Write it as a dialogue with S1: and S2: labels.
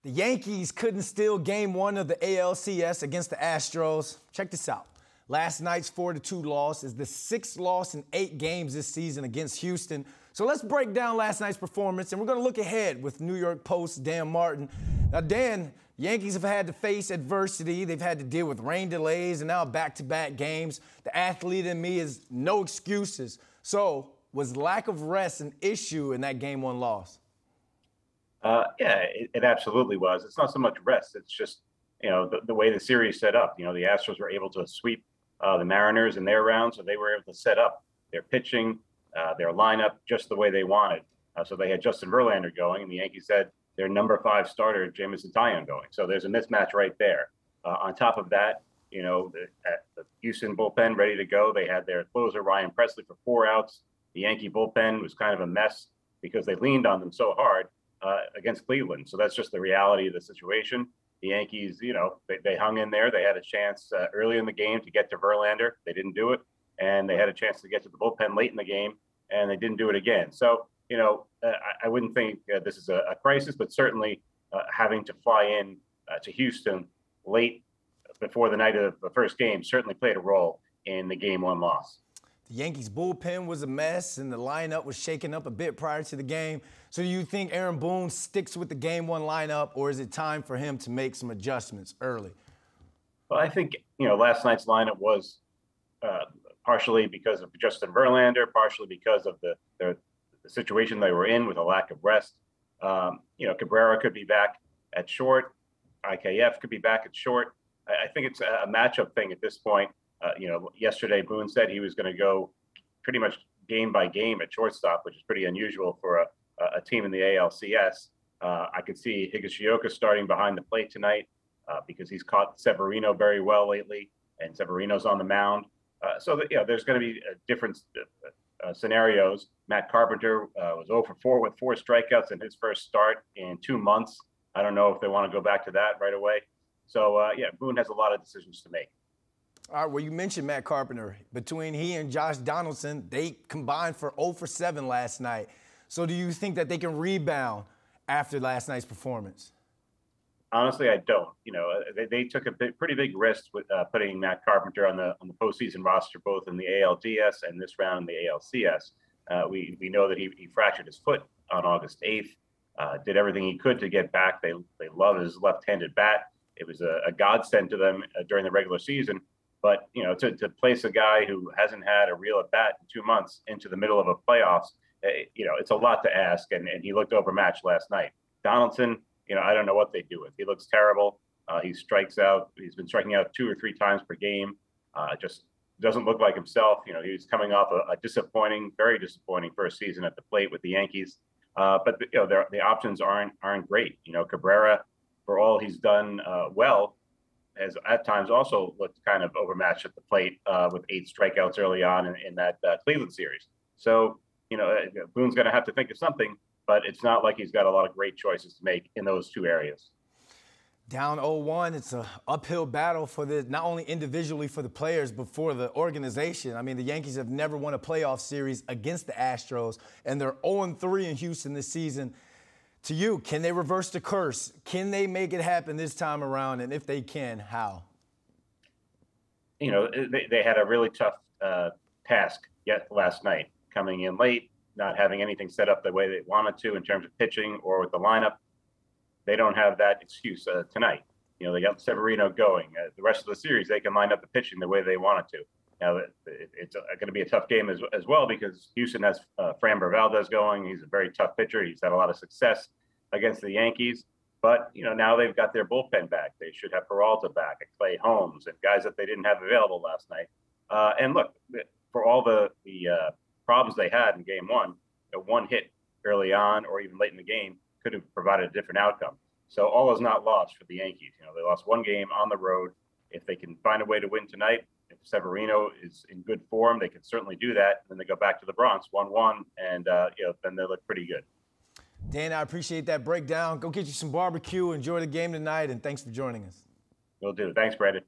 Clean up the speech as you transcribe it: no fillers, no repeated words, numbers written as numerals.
S1: The Yankees couldn't steal Game 1 of the ALCS against the Astros. Check this out. Last night's 4-2 loss is the 6th loss in 8 games this season against Houston. So let's break down last night's performance, and we're going to look ahead with New York Post's Dan Martin. Now, Dan, Yankees have had to face adversity. They've had to deal with rain delays and now back-to-back games. The athlete in me is no excuses. So was lack of rest an issue in that Game 1 loss?
S2: Yeah, it absolutely was. It's not so much rest. It's just, the way the series set up. The Astros were able to sweep the Mariners in their round, so they were able to set up their pitching, their lineup just the way they wanted. So they had Justin Verlander going, and the Yankees had their number 5 starter, Jameson Taillon, going. So there's a mismatch right there. On top of that, the Houston bullpen ready to go. They had their closer, Ryan Presley, for 4 outs. The Yankee bullpen was kind of a mess because they leaned on them so hard against Cleveland. So that's just the reality of the situation. The Yankees, they hung in there. They had a chance early in the game to get to Verlander. They didn't do it. And they had a chance to get to the bullpen late in the game, and they didn't do it again. So, I wouldn't think this is a crisis, but certainly having to fly in to Houston late before the night of the first game certainly played a role in the Game 1 loss.
S1: The Yankees' bullpen was a mess, and the lineup was shaken up a bit prior to the game. So do you think Aaron Boone sticks with the Game 1 lineup, or is it time for him to make some adjustments early?
S2: Well, I think, last night's lineup was partially because of Justin Verlander, partially because of the situation they were in with a lack of rest. Cabrera could be back at short. IKF could be back at short. I think it's a matchup thing at this point. Yesterday Boone said he was going to go pretty much game by game at shortstop, which is pretty unusual for a team in the ALCS. I could see Higashioka starting behind the plate tonight because he's caught Severino very well lately, and Severino's on the mound. There's going to be different scenarios. Matt Carpenter was 0 for 4 with 4 strikeouts in his first start in 2 months. I don't know if they want to go back to that right away. So, Boone has a lot of decisions to make.
S1: All right, well, you mentioned Matt Carpenter. Between he and Josh Donaldson, they combined for 0 for 7 last night. So do you think that they can rebound after last night's performance?
S2: Honestly, I don't. They took a pretty big risk with putting Matt Carpenter on the postseason roster, both in the ALDS and this round in the ALCS. We know that he fractured his foot on August 8th, did everything he could to get back. They love his left-handed bat. It was a godsend to them during the regular season. But, to place a guy who hasn't had a real at-bat in 2 months into the middle of a playoffs, it's a lot to ask, and he looked overmatched last night. Donaldson, I don't know what they do with. He looks terrible. He strikes out. He's been striking out 2 or 3 times per game. Just doesn't look like himself. He was coming off a very disappointing first season at the plate with the Yankees. But the options aren't great. Cabrera, for all he's done well, has at times also looked kind of overmatched at the plate with 8 strikeouts early on in that Cleveland series. So, Boone's going to have to think of something, but it's not like he's got a lot of great choices to make in those 2 areas.
S1: Down 0-1, it's an uphill battle for not only individually for the players, but for the organization. I mean, the Yankees have never won a playoff series against the Astros, and they're 0-3 in Houston this season. To you, can they reverse the curse? Can they make it happen this time around? And if they can, how?
S2: They had a really tough task last night, coming in late, not having anything set up the way they wanted to in terms of pitching or with the lineup. They don't have that excuse tonight. They got Severino going. The rest of the series, they can line up the pitching the way they wanted to. Now, it's going to be a tough game as well because Houston has Framber Valdez going. He's a very tough pitcher. He's had a lot of success against the Yankees. But, now they've got their bullpen back. They should have Peralta back and Clay Holmes and guys that they didn't have available last night. And look, for all the problems they had in Game 1, 1 hit early on or even late in the game could have provided a different outcome. So all is not lost for the Yankees. They lost 1 game on the road. If they can find a way to win tonight, if Severino is in good form, they can certainly do that. And then they go back to the Bronx 1-1, and then they look pretty good.
S1: Dan, I appreciate that breakdown. Go get you some barbecue. Enjoy the game tonight, and thanks for joining us.
S2: Will do. Thanks, Brandon.